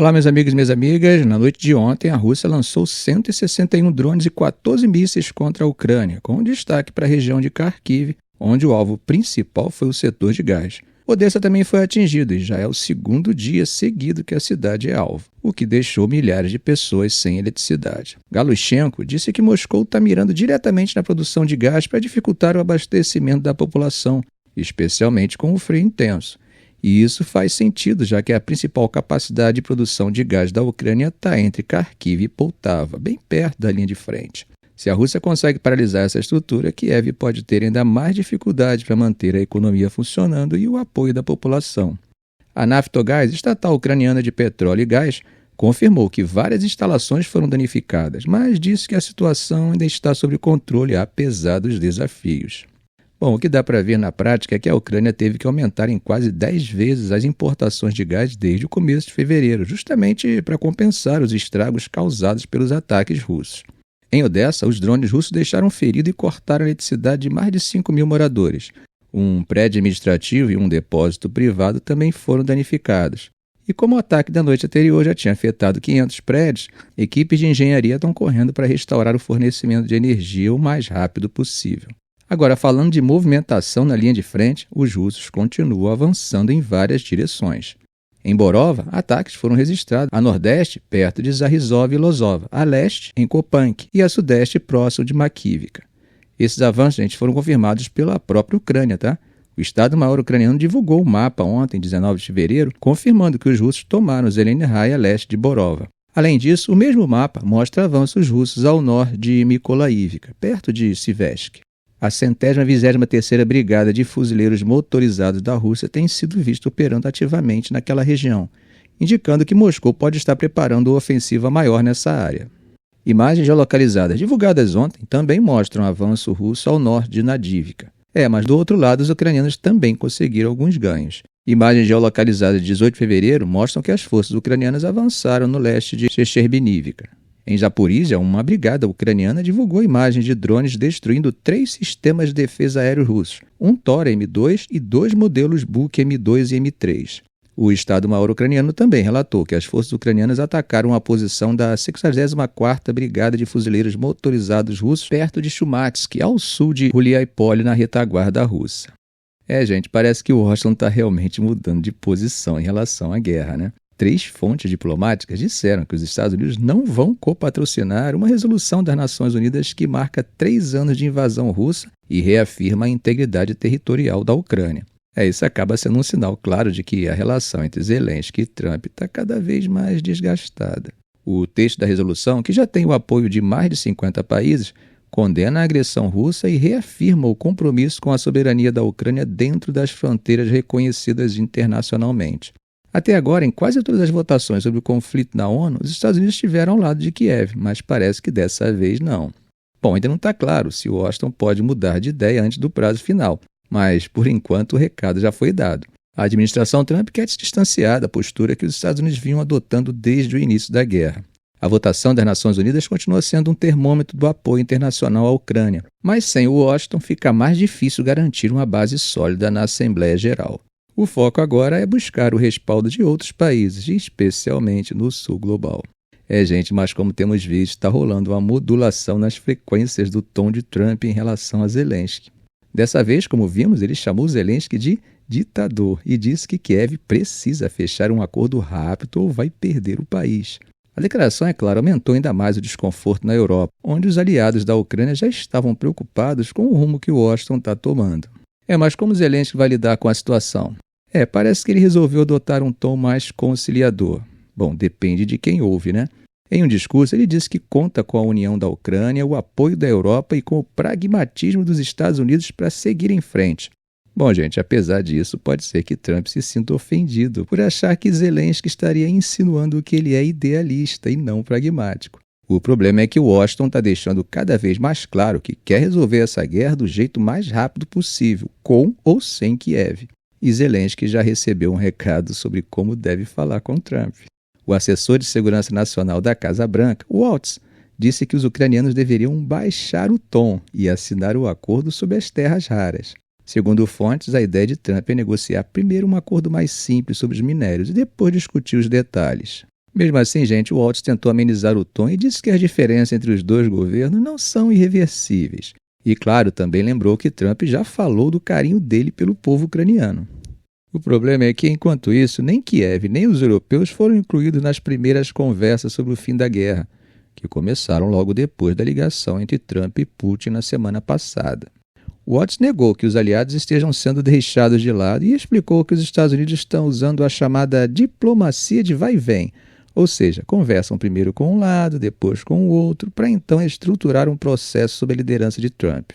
Olá, meus amigos e minhas amigas. Na noite de ontem, a Rússia lançou 161 drones e 14 mísseis contra a Ucrânia, com destaque para a região de Kharkiv, onde o alvo principal foi o setor de gás. Odessa também foi atingido e já é o segundo dia seguido que a cidade é alvo, o que deixou milhares de pessoas sem eletricidade. Galushenko disse que Moscou está mirando diretamente na produção de gás para dificultar o abastecimento da população, especialmente com o frio intenso. E isso faz sentido, já que a principal capacidade de produção de gás da Ucrânia está entre Kharkiv e Poltava, bem perto da linha de frente. Se a Rússia consegue paralisar essa estrutura, Kiev pode ter ainda mais dificuldade para manter a economia funcionando e o apoio da população. A Naftogaz, estatal ucraniana de petróleo e gás, confirmou que várias instalações foram danificadas, mas disse que a situação ainda está sob controle, apesar dos desafios. Bom, o que dá para ver na prática é que a Ucrânia teve que aumentar em quase 10 vezes as importações de gás desde o começo de fevereiro, justamente para compensar os estragos causados pelos ataques russos. Em Odessa, os drones russos deixaram ferido e cortaram a eletricidade de mais de 5 mil moradores. Um prédio administrativo e um depósito privado também foram danificados. E como o ataque da noite anterior já tinha afetado 500 prédios, equipes de engenharia estão correndo para restaurar o fornecimento de energia o mais rápido possível. Agora, falando de movimentação na linha de frente, os russos continuam avançando em várias direções. Em Borova, ataques foram registrados a nordeste, perto de Zarizov e Lozova, a leste, em Kopank, e a sudeste, próximo de Makivka. Esses avanços, gente, foram confirmados pela própria Ucrânia, tá? O Estado-Maior ucraniano divulgou o mapa ontem, 19 de fevereiro, confirmando que os russos tomaram Zelenihai a leste de Borova. Além disso, o mesmo mapa mostra avanços russos ao norte de Mykolaivka, perto de Siversk. A 123ª Brigada de Fuzileiros Motorizados da Rússia tem sido vista operando ativamente naquela região, indicando que Moscou pode estar preparando uma ofensiva maior nessa área. Imagens geolocalizadas divulgadas ontem também mostram avanço russo ao norte de Nadivka. Mas do outro lado, os ucranianos também conseguiram alguns ganhos. Imagens geolocalizadas de 18 de fevereiro mostram que as forças ucranianas avançaram no leste de Shcherbinivka. Em Zaporizhia, uma brigada ucraniana divulgou imagens de drones destruindo 3 sistemas de defesa aéreos russos, um Tor M2 e 2 modelos Buk M2 e M3. O Estado-Maior ucraniano também relatou que as forças ucranianas atacaram a posição da 64ª Brigada de Fuzileiros Motorizados russos perto de Shumatsk, ao sul de Guliaipole, na retaguarda russa. Gente, parece que o Washington está realmente mudando de posição em relação à guerra, né? 3 fontes diplomáticas disseram que os Estados Unidos não vão copatrocinar uma resolução das Nações Unidas que marca 3 anos de invasão russa e reafirma a integridade territorial da Ucrânia. Isso acaba sendo um sinal claro de que a relação entre Zelensky e Trump está cada vez mais desgastada. O texto da resolução, que já tem o apoio de mais de 50 países, condena a agressão russa e reafirma o compromisso com a soberania da Ucrânia dentro das fronteiras reconhecidas internacionalmente. Até agora, em quase todas as votações sobre o conflito na ONU, os Estados Unidos estiveram ao lado de Kiev, mas parece que dessa vez não. Bom, ainda não está claro se Washington pode mudar de ideia antes do prazo final, mas, por enquanto, o recado já foi dado. A administração Trump quer se distanciar da postura que os Estados Unidos vinham adotando desde o início da guerra. A votação das Nações Unidas continua sendo um termômetro do apoio internacional à Ucrânia, mas sem o Washington fica mais difícil garantir uma base sólida na Assembleia Geral. O foco agora é buscar o respaldo de outros países, especialmente no sul global. Gente, mas como temos visto, está rolando uma modulação nas frequências do tom de Trump em relação a Zelensky. Dessa vez, como vimos, ele chamou Zelensky de ditador e disse que Kiev precisa fechar um acordo rápido ou vai perder o país. A declaração, é claro, aumentou ainda mais o desconforto na Europa, onde os aliados da Ucrânia já estavam preocupados com o rumo que Washington está tomando. Mas como Zelensky vai lidar com a situação? Parece que ele resolveu adotar um tom mais conciliador. Bom, depende de quem ouve, né? Em um discurso, ele disse que conta com a união da Ucrânia, o apoio da Europa e com o pragmatismo dos Estados Unidos para seguir em frente. Bom, gente, apesar disso, pode ser que Trump se sinta ofendido por achar que Zelensky estaria insinuando que ele é idealista e não pragmático. O problema é que Washington está deixando cada vez mais claro que quer resolver essa guerra do jeito mais rápido possível, com ou sem Kiev. E Zelensky já recebeu um recado sobre como deve falar com Trump. O assessor de segurança nacional da Casa Branca, Waltz, disse que os ucranianos deveriam baixar o tom e assinar o acordo sobre as terras raras. Segundo fontes, a ideia de Trump é negociar primeiro um acordo mais simples sobre os minérios e depois discutir os detalhes. Mesmo assim, gente, o Waltz tentou amenizar o tom e disse que as diferenças entre os dois governos não são irreversíveis. E, claro, também lembrou que Trump já falou do carinho dele pelo povo ucraniano. O problema é que, enquanto isso, nem Kiev nem os europeus foram incluídos nas primeiras conversas sobre o fim da guerra, que começaram logo depois da ligação entre Trump e Putin na semana passada. Watts negou que os aliados estejam sendo deixados de lado e explicou que os Estados Unidos estão usando a chamada diplomacia de vai e vem, ou seja, conversam primeiro com um lado, depois com o outro, para então estruturar um processo sob a liderança de Trump.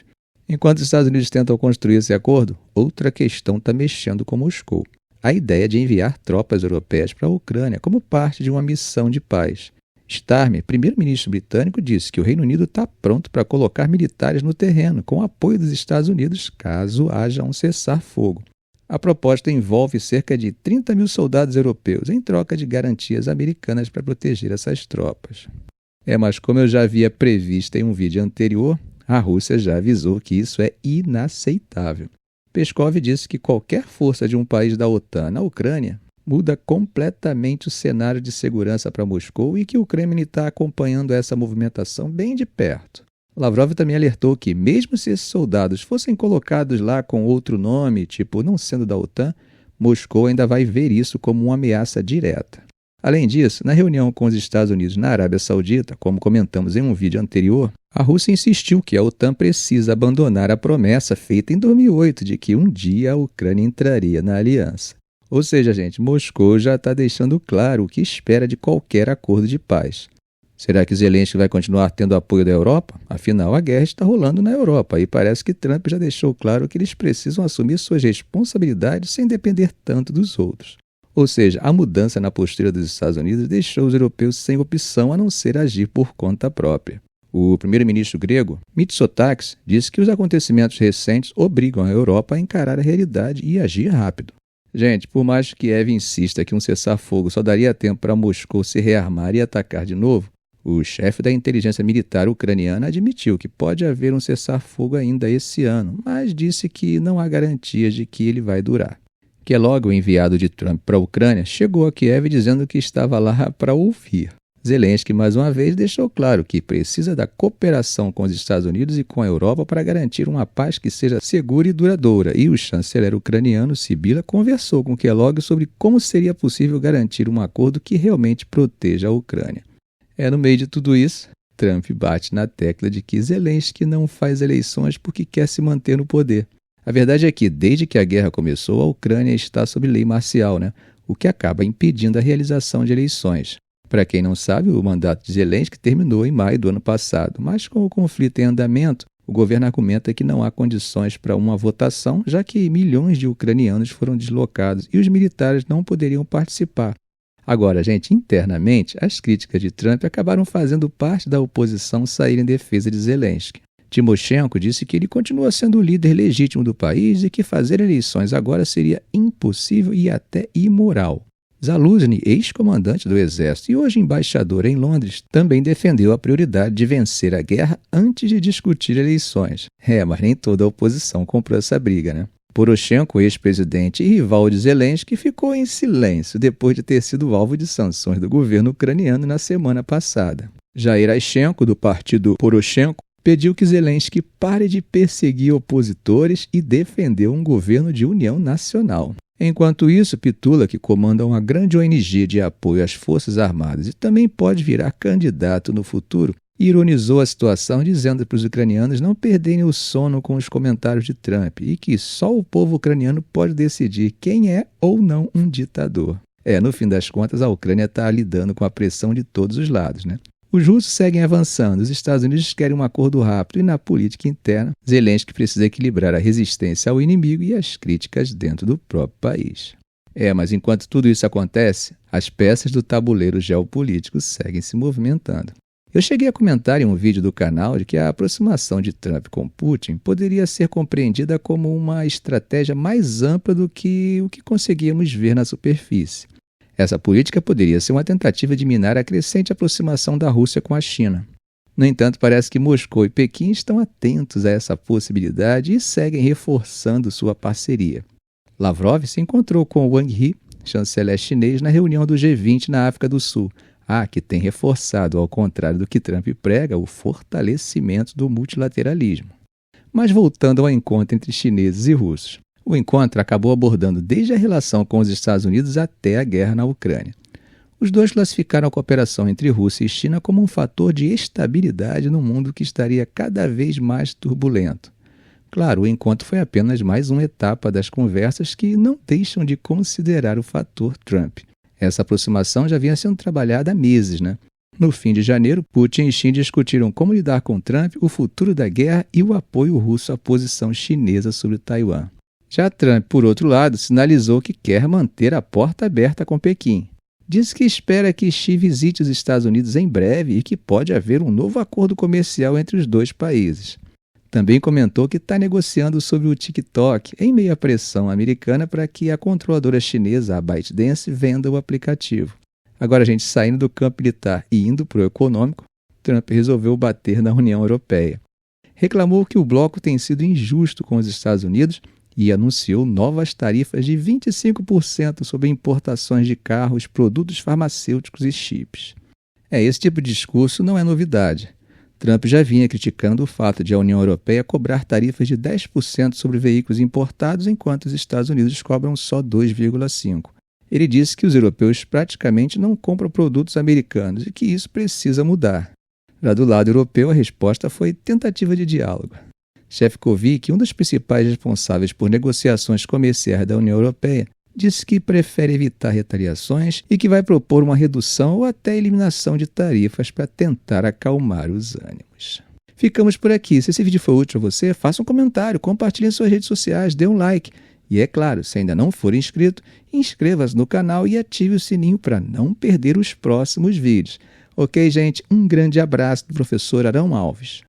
Enquanto os Estados Unidos tentam construir esse acordo, outra questão está mexendo com Moscou. A ideia de enviar tropas europeias para a Ucrânia como parte de uma missão de paz. Starmer, primeiro-ministro britânico, disse que o Reino Unido está pronto para colocar militares no terreno, com o apoio dos Estados Unidos, caso haja um cessar-fogo. A proposta envolve cerca de 30 mil soldados europeus, em troca de garantias americanas para proteger essas tropas. Mas como eu já havia previsto em um vídeo anterior, a Rússia já avisou que isso é inaceitável. Peskov disse que qualquer força de um país da OTAN na Ucrânia muda completamente o cenário de segurança para Moscou e que o Kremlin está acompanhando essa movimentação bem de perto. Lavrov também alertou que, mesmo se esses soldados fossem colocados lá com outro nome, tipo não sendo da OTAN, Moscou ainda vai ver isso como uma ameaça direta. Além disso, na reunião com os Estados Unidos na Arábia Saudita, como comentamos em um vídeo anterior, a Rússia insistiu que a OTAN precisa abandonar a promessa feita em 2008 de que um dia a Ucrânia entraria na aliança. Ou seja, gente, Moscou já está deixando claro o que espera de qualquer acordo de paz. Será que Zelensky vai continuar tendo apoio da Europa? Afinal, a guerra está rolando na Europa e parece que Trump já deixou claro que eles precisam assumir suas responsabilidades sem depender tanto dos outros. Ou seja, a mudança na postura dos Estados Unidos deixou os europeus sem opção a não ser agir por conta própria. O primeiro-ministro grego, Mitsotakis, disse que os acontecimentos recentes obrigam a Europa a encarar a realidade e agir rápido. Gente, por mais que Kiev insista que um cessar-fogo só daria tempo para Moscou se rearmar e atacar de novo, o chefe da inteligência militar ucraniana admitiu que pode haver um cessar-fogo ainda esse ano, mas disse que não há garantias de que ele vai durar. Kellogg, o enviado de Trump para a Ucrânia, chegou a Kiev dizendo que estava lá para ouvir. Zelensky, mais uma vez, deixou claro que precisa da cooperação com os Estados Unidos e com a Europa para garantir uma paz que seja segura e duradoura, e o chanceler ucraniano Sibila conversou com Kellogg sobre como seria possível garantir um acordo que realmente proteja a Ucrânia. No meio de tudo isso, Trump bate na tecla de que Zelensky não faz eleições porque quer se manter no poder. A verdade é que, desde que a guerra começou, a Ucrânia está sob lei marcial, o que acaba impedindo a realização de eleições. Para quem não sabe, o mandato de Zelensky terminou em maio do ano passado, mas com o conflito em andamento, o governo argumenta que não há condições para uma votação, já que milhões de ucranianos foram deslocados e os militares não poderiam participar. Agora, gente, internamente, as críticas de Trump acabaram fazendo parte da oposição sair em defesa de Zelensky. Timoshenko disse que ele continua sendo o líder legítimo do país e que fazer eleições agora seria impossível e até imoral. Zaluzny, ex-comandante do Exército e hoje embaixador em Londres, também defendeu a prioridade de vencer a guerra antes de discutir eleições. Mas nem toda a oposição comprou essa briga, Poroshenko, ex-presidente e rival de Zelensky, ficou em silêncio depois de ter sido alvo de sanções do governo ucraniano na semana passada. Jair Ayshenko, do partido Poroshenko, pediu que Zelensky pare de perseguir opositores e defendeu um governo de união nacional. Enquanto isso, Pitula, que comanda uma grande ONG de apoio às Forças Armadas e também pode virar candidato no futuro, ironizou a situação dizendo para os ucranianos não perderem o sono com os comentários de Trump e que só o povo ucraniano pode decidir quem é ou não um ditador. No fim das contas, a Ucrânia está lidando com a pressão de todos os lados, Os russos seguem avançando, os Estados Unidos querem um acordo rápido e na política interna, Zelensky precisa equilibrar a resistência ao inimigo e as críticas dentro do próprio país. Mas enquanto tudo isso acontece, as peças do tabuleiro geopolítico seguem se movimentando. Eu cheguei a comentar em um vídeo do canal de que a aproximação de Trump com Putin poderia ser compreendida como uma estratégia mais ampla do que o que conseguíamos ver na superfície. Essa política poderia ser uma tentativa de minar a crescente aproximação da Rússia com a China. No entanto, parece que Moscou e Pequim estão atentos a essa possibilidade e seguem reforçando sua parceria. Lavrov se encontrou com Wang Yi, chanceler chinês, na reunião do G20 na África do Sul, que tem reforçado, ao contrário do que Trump prega, o fortalecimento do multilateralismo. Mas voltando ao encontro entre chineses e russos. O encontro acabou abordando desde a relação com os Estados Unidos até a guerra na Ucrânia. Os dois classificaram a cooperação entre Rússia e China como um fator de estabilidade no mundo que estaria cada vez mais turbulento. Claro, o encontro foi apenas mais uma etapa das conversas que não deixam de considerar o fator Trump. Essa aproximação já vinha sendo trabalhada há meses, né? No fim de janeiro, Putin e Xi discutiram como lidar com Trump, o futuro da guerra e o apoio russo à posição chinesa sobre Taiwan. Já Trump, por outro lado, sinalizou que quer manter a porta aberta com Pequim. Disse que espera que Xi visite os Estados Unidos em breve e que pode haver um novo acordo comercial entre os dois países. Também comentou que está negociando sobre o TikTok, em meio à pressão americana para que a controladora chinesa, a ByteDance, venda o aplicativo. Agora, gente, saindo do campo militar e indo para o econômico, Trump resolveu bater na União Europeia. Reclamou que o bloco tem sido injusto com os Estados Unidos e anunciou novas tarifas de 25% sobre importações de carros, produtos farmacêuticos e chips. Esse tipo de discurso não é novidade. Trump já vinha criticando o fato de a União Europeia cobrar tarifas de 10% sobre veículos importados, enquanto os Estados Unidos cobram só 2,5%. Ele disse que os europeus praticamente não compram produtos americanos e que isso precisa mudar. Já do lado europeu, a resposta foi tentativa de diálogo. Šefčovič, um dos principais responsáveis por negociações comerciais da União Europeia, disse que prefere evitar retaliações e que vai propor uma redução ou até eliminação de tarifas para tentar acalmar os ânimos. Ficamos por aqui. Se esse vídeo foi útil a você, faça um comentário, compartilhe em suas redes sociais, dê um like. E é claro, se ainda não for inscrito, inscreva-se no canal e ative o sininho para não perder os próximos vídeos. Ok, gente? Um grande abraço do professor Arão Alves.